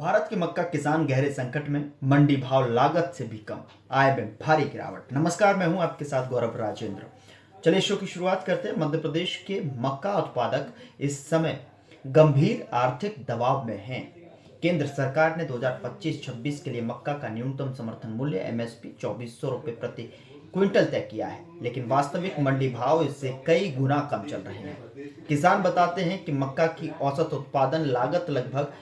भारत के मक्का किसान गहरे संकट में, मंडी भाव लागत से भी कम, आय में भारी गिरावट। नमस्कार, मैं हूं आपके साथ गौरव राजेंद्र। चलिए शो की शुरुआत करते हैं। मध्य प्रदेश के मक्का उत्पादक इस समय गंभीर आर्थिक दबाव में हैं। केंद्र सरकार ने 2025-26 के लिए मक्का का न्यूनतम समर्थन मूल्य एमएसपी 2400 रुपये प्रति क्विंटल तय किया है, लेकिन वास्तविक मंडी भाव इससे कई गुना कम चल रहे हैं। किसान बताते हैं कि मक्का की औसत उत्पादन लागत लगभग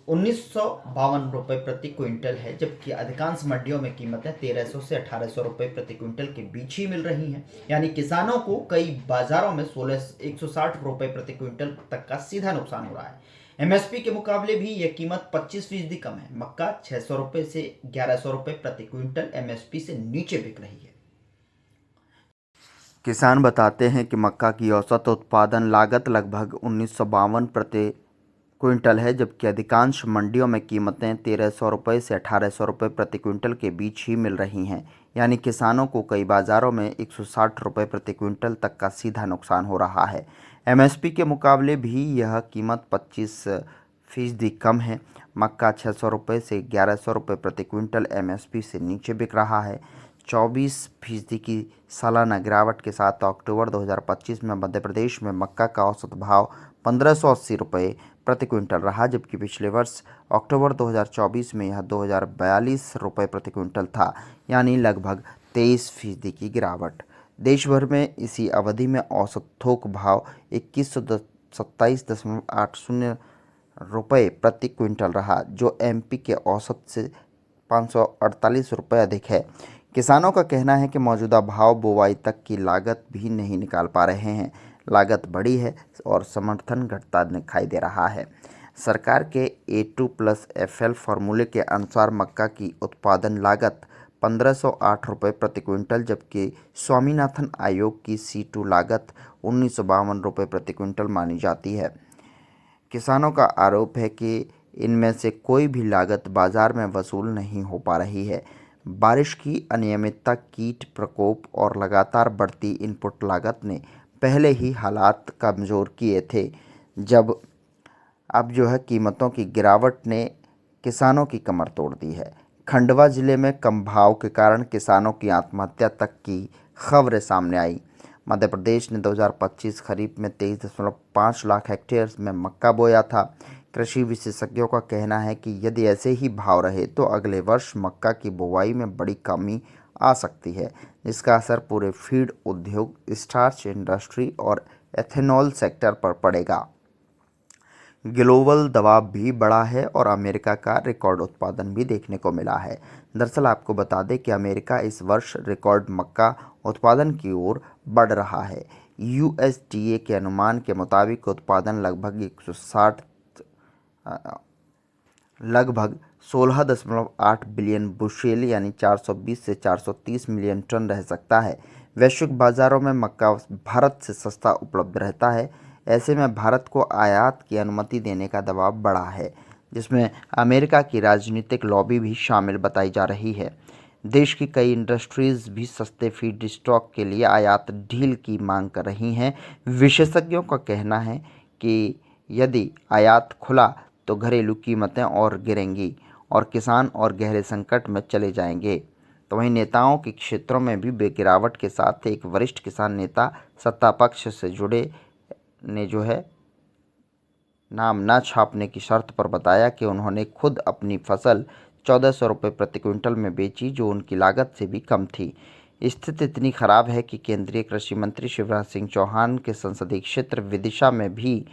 1952 रुपये प्रति क्विंटल है, जबकि अधिकांश मंडियों में कीमतें 1300 से 1800 रुपये प्रति क्विंटल के बीच ही मिल रही हैं। यानी किसानों को कई बाजारों में 160 रुपये प्रति क्विंटल तक का सीधा नुकसान हो रहा है। एमएसपी के मुकाबले भी यह कीमत 25% कम है। मक्का 600 रुपये से 1100 रुपये प्रति क्विंटल एमएसपी से नीचे बिक रही है। किसान बताते हैं कि मक्का की औसत उत्पादन लागत लगभग 1952 प्रति क्विंटल है, जबकि अधिकांश मंडियों में कीमतें 1300 रुपये से 1800 रुपये प्रति क्विंटल के बीच ही मिल रही हैं। यानी किसानों को कई बाज़ारों में 160 रुपये प्रति क्विंटल तक का सीधा नुकसान हो रहा है। एमएसपी के मुकाबले भी यह कीमत 25% कम है। मक्का 600 रुपये से 1100 रुपये प्रति क्विंटल एमएसपी से नीचे बिक रहा है। 24% की सालाना गिरावट के साथ अक्टूबर 2025 में मध्य प्रदेश में मक्का का औसत भाव 1580 रुपये प्रति क्विंटल रहा, जबकि पिछले वर्ष अक्टूबर 2024 में यह 2042 रुपये प्रति क्विंटल था, यानी लगभग 23% की गिरावट। देश भर में इसी अवधि में औसत थोक भाव 2127.80 रुपये प्रति क्विंटल रहा, जो एमपी के औसत से 548 रुपये अधिक है। किसानों का कहना है कि मौजूदा भाव बुवाई तक की लागत भी नहीं निकाल पा रहे हैं। लागत बढ़ी है और समर्थन घटता दिखाई दे रहा है। सरकार के A2+FL फार्मूले के अनुसार मक्का की उत्पादन लागत 1508 रुपये प्रति क्विंटल, जबकि स्वामीनाथन आयोग की C2 लागत 1952 रुपये प्रति क्विंटल मानी जाती है। किसानों का आरोप है कि इनमें से कोई भी लागत बाजार में वसूल नहीं हो पा रही है। बारिश की अनियमितता, कीट प्रकोप और लगातार बढ़ती इनपुट लागत ने पहले ही हालात कमज़ोर किए थे। अब कीमतों की गिरावट ने किसानों की कमर तोड़ दी है। खंडवा जिले में कम भाव के कारण किसानों की आत्महत्या तक की खबरें सामने आई। मध्य प्रदेश ने 2025 खरीफ में 23.5 लाख हेक्टेयर में मक्का बोया था। कृषि विशेषज्ञों का कहना है कि यदि ऐसे ही भाव रहे तो अगले वर्ष मक्का की बुवाई में बड़ी कमी आ सकती है, जिसका असर पूरे फीड उद्योग, स्टार्च इंडस्ट्री और एथेनॉल सेक्टर पर पड़ेगा। ग्लोबल दबाव भी बढ़ा है और अमेरिका का रिकॉर्ड उत्पादन भी देखने को मिला है। दरअसल आपको बता दें कि अमेरिका इस वर्ष रिकॉर्ड मक्का उत्पादन की ओर बढ़ रहा है। यूएसडीए के अनुमान के मुताबिक उत्पादन लगभग 16.8 बिलियन बुशेल यानी 420 से 430 मिलियन टन रह सकता है। वैश्विक बाज़ारों में मक्का भारत से सस्ता उपलब्ध रहता है। ऐसे में भारत को आयात की अनुमति देने का दबाव बढ़ा है, जिसमें अमेरिका की राजनीतिक लॉबी भी शामिल बताई जा रही है। देश की कई इंडस्ट्रीज़ भी सस्ते फीड स्टॉक के लिए आयात ढील की मांग कर रही हैं। विशेषज्ञों का कहना है कि यदि आयात खुला तो घरेलू कीमतें और गिरेंगी और किसान और गहरे संकट में चले जाएंगे। तो वहीं नेताओं के क्षेत्रों में भी गिरावट के साथ एक वरिष्ठ किसान नेता सत्ता पक्ष से जुड़े ने नाम न छापने की शर्त पर बताया कि उन्होंने खुद अपनी फसल 1400 रुपये प्रति क्विंटल में बेची, जो उनकी लागत से भी कम थी। स्थिति इतनी खराब है कि केंद्रीय कृषि मंत्री शिवराज सिंह चौहान के संसदीय क्षेत्र विदिशा में भी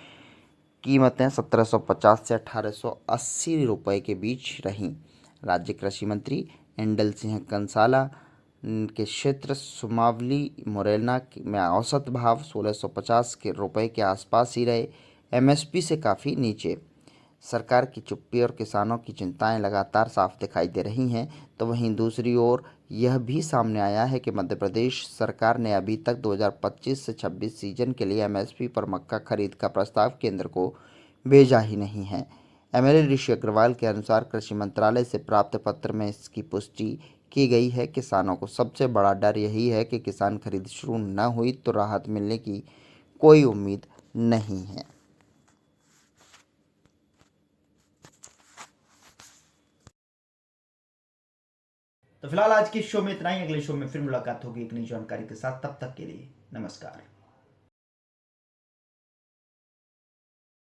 कीमतें 1750 से 1880 रुपये के बीच रहीं। राज्य कृषि मंत्री एंडल सिंह कंसाला के क्षेत्र सुमावली मुरैना में औसत भाव 1650 के रुपये के आसपास ही रहे, एमएसपी से काफ़ी नीचे। सरकार की चुप्पी और किसानों की चिंताएं लगातार साफ दिखाई दे रही हैं। तो वहीं दूसरी ओर यह भी सामने आया है कि मध्य प्रदेश सरकार ने अभी तक 2025 से 26 सीजन के लिए एमएसपी पर मक्का खरीद का प्रस्ताव केंद्र को भेजा ही नहीं है। एमएलए ऋषि अग्रवाल के अनुसार कृषि मंत्रालय से प्राप्त पत्र में इसकी पुष्टि की गई है। किसानों को सबसे बड़ा डर यही है कि किसान खरीद शुरू न हुई तो राहत मिलने की कोई उम्मीद नहीं है। तो फिलहाल आज के शो में इतना ही। अगले शो में फिर मुलाकात होगी एक नई जानकारी के साथ। तब तक के लिए नमस्कार।